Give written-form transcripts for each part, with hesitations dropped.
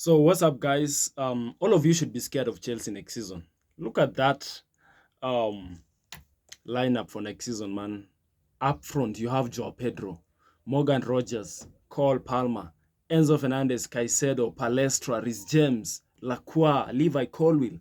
So what's up, guys? All of you should be scared of Chelsea next season. Look at that um lineup for next season, man. Up front, you have Joao Pedro, Morgan Rogers, Cole Palmer, Enzo Fernandez, Caicedo, Palestra, Rhys James, Lacroix, Levi Colwill,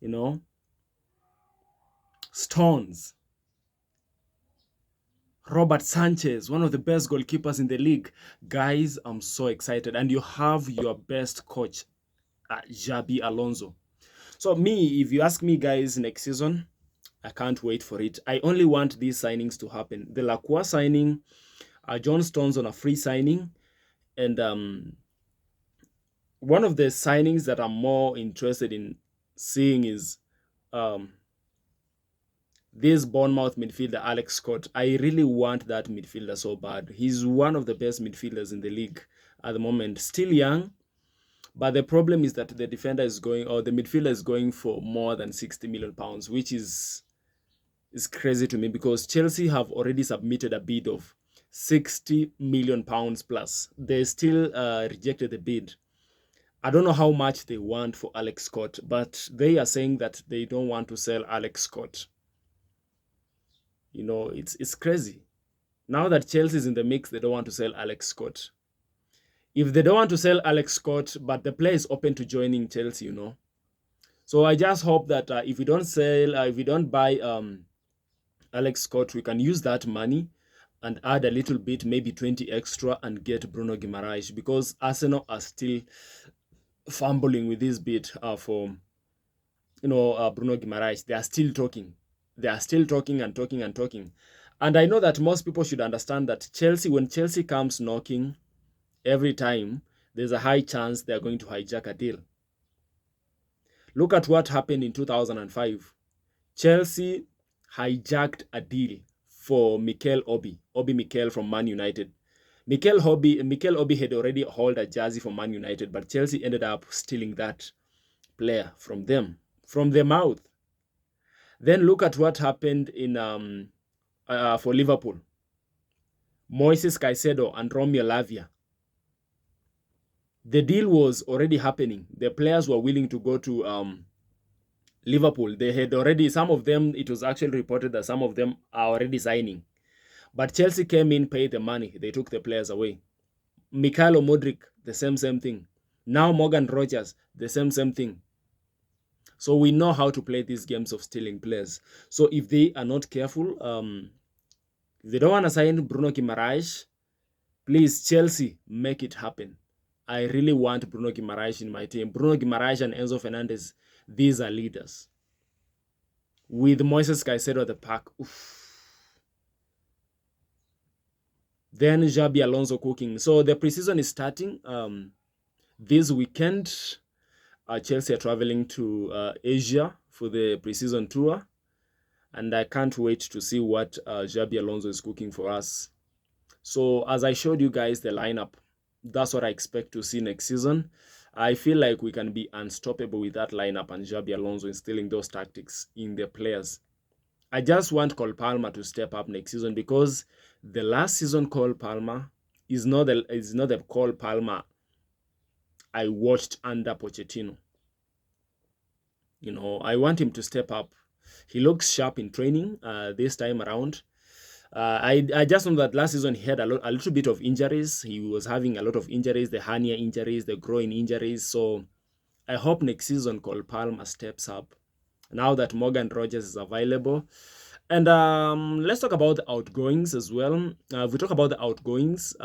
you know, Stones, Robert Sanchez, one of the best goalkeepers in the league. Guys, I'm so excited. And you have your best coach, Xabi Alonso. So me, if you ask me, guys, next season, I can't wait for it. I only want these signings to happen. The Lacroix signing, John Stones on a free signing, and one of the signings that I'm more interested in seeing is um, this Bournemouth midfielder, Alex Scott. I really want that midfielder so bad. He's one of the best midfielders in the league at the moment. Still young, but the problem is that the defender is going, or the midfielder is going for more than 60 million pounds, which is crazy to me because Chelsea have already submitted a bid of 60 million pounds plus. They still rejected the bid. I don't know how much they want for Alex Scott, but they are saying that they don't want to sell Alex Scott. You know, it's crazy. Now that Chelsea is in the mix, they don't want to sell Alex Scott. If they don't want to sell Alex Scott, but the player is open to joining Chelsea, you know. So I just hope that if we don't sell, if we don't buy Alex Scott, we can use that money and add a little bit, maybe 20 extra, and get Bruno Guimaraes, because Arsenal are still fumbling with this bid for Bruno Guimaraes. They are still talking. They are still talking and talking and talking. And I know that most people should understand that Chelsea, when Chelsea comes knocking every time, there's a high chance they're going to hijack a deal. Look at what happened in 2005. Chelsea hijacked a deal for Mikel Obi Mikel from Man United. Mikel Obi had already held a jersey for Man United, but Chelsea ended up stealing that player from them, from their mouth. Then look at what happened in for Liverpool. Moises Caicedo and Romeo Lavia. The deal was already happening. The players were willing to go to Liverpool. They had already, some of them, it was actually reported that some of them are already signing. But Chelsea came in, paid the money. They took the players away. Mikhailo Modric, the same thing. Now Morgan Rogers, the same thing. So we know how to play these games of stealing players. So if they are not careful, if they don't want to sign Bruno Guimaraes, please, Chelsea, make it happen. I really want Bruno Guimaraes in my team. Bruno Guimaraes and Enzo Fernandez, these are leaders. With Moises Caicedo at the pack, oof. Then Xabi Alonso cooking. So the preseason is starting this weekend. Chelsea are traveling to Asia for the preseason tour. And I can't wait to see what Xabi Alonso is cooking for us. So as I showed you guys the lineup, that's what I expect to see next season. I feel like we can be unstoppable with that lineup and Xabi Alonso instilling those tactics in the players. I just want Cole Palmer to step up next season because the last season Cole Palmer is not the Cole Palmer I watched under Pochettino. You know, I want him to step up. He looks sharp in training this time around. I just know that last season he had a little bit of injuries. He was having a lot of injuries, the hernia injuries, the groin injuries. So I hope next season Cole Palmer steps up now that Morgan Rogers is available. And let's talk about the outgoings as well. If we talk about the outgoings,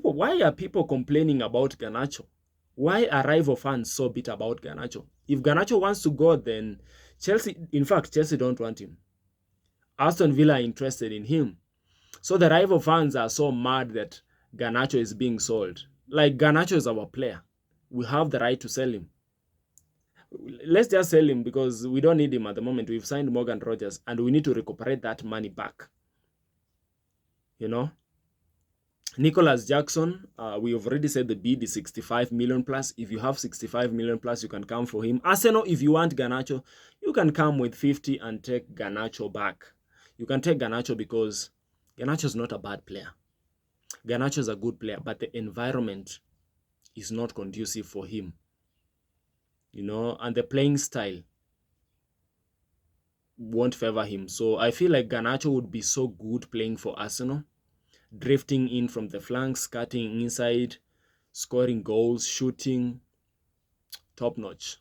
why are people complaining about Garnacho? Why are rival fans so bitter about Garnacho? If Garnacho wants to go, then Chelsea don't want him. Aston Villa are interested in him. So the rival fans are so mad that Garnacho is being sold. Like, Garnacho is our player. We have the right to sell him. Let's just sell him because we don't need him at the moment. We've signed Morgan Rogers and we need to recuperate that money back. You know? Nicholas Jackson, we have already said the bid is 65 million plus. If you have 65 million plus, you can come for him. Arsenal, if you want Garnacho, you can come with 50 and take Garnacho back. You can take Garnacho because Garnacho is not a bad player. Garnacho is a good player, but the environment is not conducive for him, you know, and the playing style won't favor him. So I feel like Garnacho would be so good playing for Arsenal, drifting in from the flanks, cutting inside, scoring goals, shooting, top notch.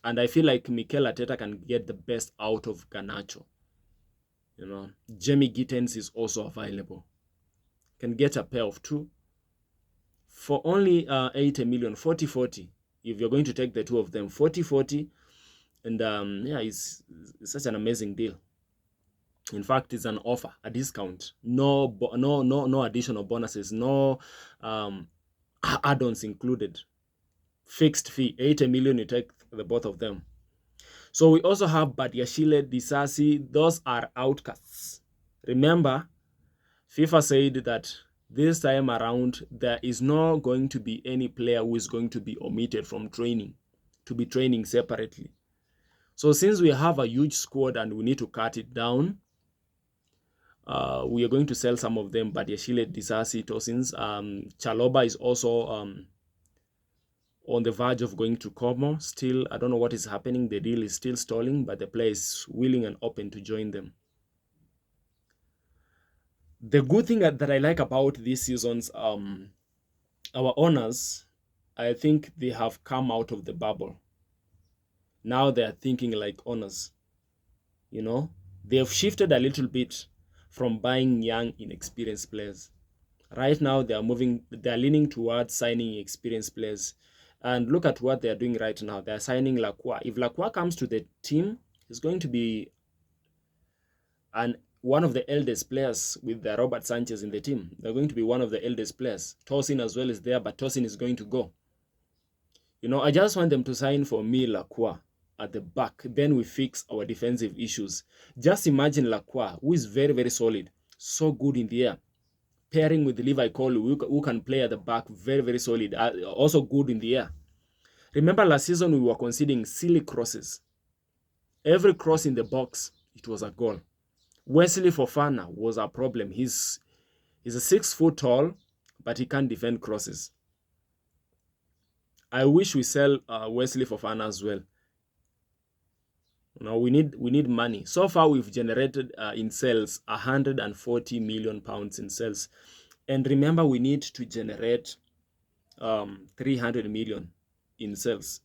And I feel like Mikel Arteta can get the best out of Garnacho. You know, Jamie Gittens is also available. Can get a pair of two for only 80 million, 40-40. If you're going to take the two of them, 40-40. And yeah, it's such an amazing deal. In fact, it's an offer, a discount. No additional bonuses, no add-ons included. Fixed fee, 80 million, you take the both of them. So we also have Badiashile, Disasi. Those are outcasts. Remember, FIFA said that this time around, there is not going to be any player who is going to be omitted from training, to be training separately. So since we have a huge squad and we need to cut it down, we are going to sell some of them. Badiashile, Disasi, Tosins. Chaloba is also on the verge of going to Como. Still, I don't know what is happening. The deal is still stalling, but the player is willing and open to join them. The good thing that I like about this season's our owners, I think they have come out of the bubble. Now they are thinking like owners. You know, they have shifted a little bit from buying young, inexperienced players. Right now, they are leaning towards signing experienced players. And look at what they are doing right now. They are signing Lacroix. If Lacroix comes to the team, he's going to be one of the eldest players with Robert Sanchez in the team. They're going to be one of the eldest players. Tosin as well is there, but Tosin is going to go. You know, I just want them to sign for me Lacroix at the back. Then we fix our defensive issues. Just imagine Lacroix, who is very, very solid, so good in the air, pairing with Levi Colwill, who can play at the back, very, very solid, also good in the air. Remember last season we were conceding silly crosses. Every cross in the box, it was a goal. Wesley Fofana was a problem. He's a 6 foot tall, but he can't defend crosses. I wish we sell Wesley Fofana as well. Now we need money. So far we've generated in sales 140 million pounds in sales, and remember we need to generate 300 million in sales.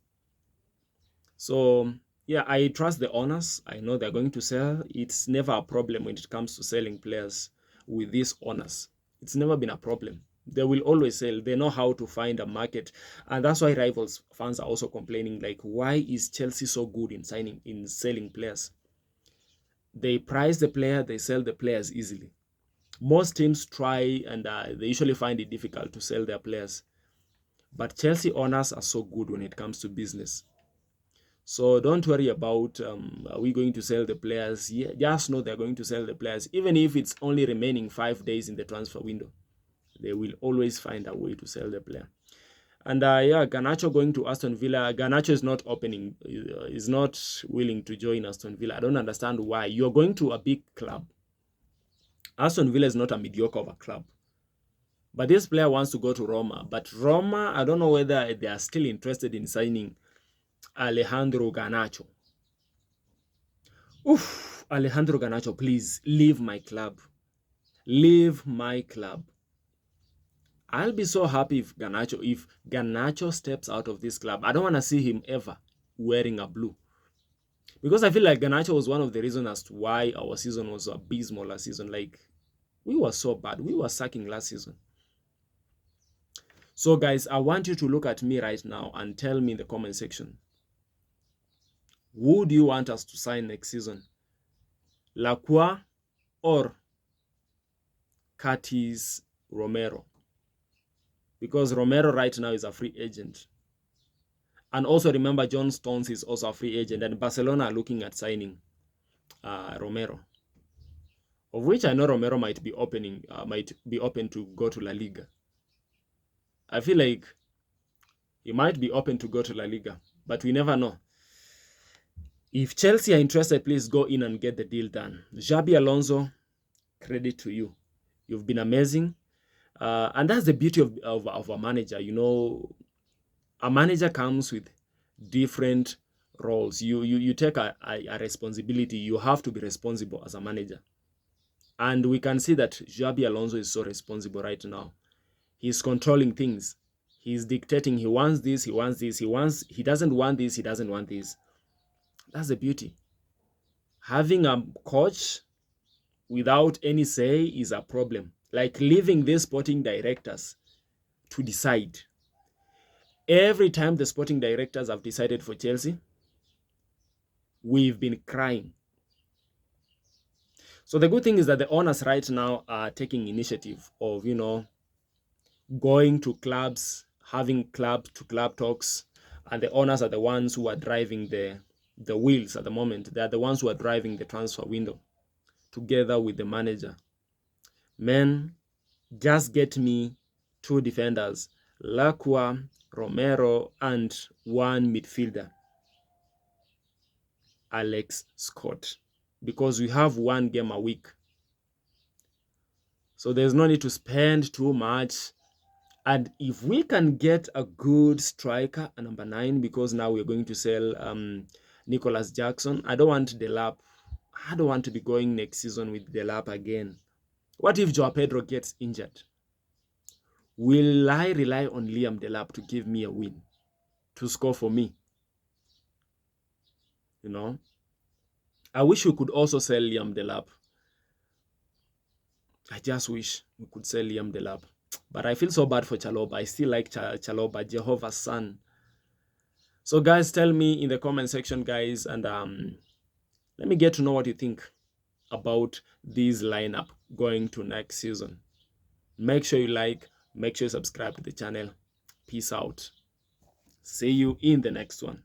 So yeah, I trust the owners. I know they're going to sell. It's never a problem when it comes to selling players with these owners. It's never been a problem. They will always sell. They know how to find a market. And that's why Rivals fans are also complaining, like, why is Chelsea so good in selling players? They price the player, they sell the players easily. Most teams try, and they usually find it difficult to sell their players. But Chelsea owners are so good when it comes to business. So don't worry about, are we going to sell the players? Yeah, just know they're going to sell the players. Even if it's only remaining 5 days in the transfer window, they will always find a way to sell the player. And yeah, Garnacho going to Aston Villa. Garnacho is not opening, is not willing to join Aston Villa. I don't understand why. You're going to a big club. Aston Villa is not a mediocre of a club. But this player wants to go to Roma. But Roma, I don't know whether they are still interested in signing Alejandro Garnacho. Oof, Alejandro Garnacho, please leave my club. Leave my club. I'll be so happy if Garnacho steps out of this club. I don't want to see him ever wearing a blue. Because I feel like Garnacho was one of the reasons as to why our season was abysmal last season. Like, we were so bad. We were sucking last season. So, guys, I want you to look at me right now and tell me in the comment section, who do you want us to sign next season? Lacroix or Curtis Romero? Because Romero right now is a free agent. And also remember, John Stones is also a free agent, and Barcelona are looking at signing Romero, of which I know Romero might be open to go to La Liga. I feel like he might be open to go to La Liga, but we never know. If Chelsea are interested, please go in and get the deal done. Xabi Alonso, credit to you. You've been amazing. And that's the beauty of a manager. You know, a manager comes with different roles. You take a responsibility. You have to be responsible as a manager. And we can see that Xabi Alonso is so responsible right now. He's controlling things. He's dictating. He wants this, he wants this, he doesn't want this, he doesn't want this. That's the beauty. Having a coach without any say is a problem. Like leaving the sporting directors to decide. Every time the sporting directors have decided for Chelsea, we've been crying. So the good thing is that the owners right now are taking initiative of, you know, going to clubs, having club-to-club talks, and the owners are the ones who are driving the wheels at the moment. They are the ones who are driving the transfer window together with the manager. Men, just get me 2 defenders, Lacroix, Romero, and 1 midfielder, Alex Scott, because we have 1 game a week. So there's no need to spend too much. And if we can get a good striker, a number 9, because now we're going to sell Nicholas Jackson. I don't want Delap. I don't want to be going next season with Delap again. What if Joao Pedro gets injured? Will I rely on Liam Delap to give me a win, to score for me? You know, I wish we could also sell Liam Delap. I just wish we could sell Liam Delap. But I feel so bad for Chalobah. I still like Chalobah, Jehovah's son. So guys, tell me in the comment section, guys, and let me get to know what you think about this lineup going to next season. Make sure you like, make sure you subscribe to the channel. Peace out. See you in the next one.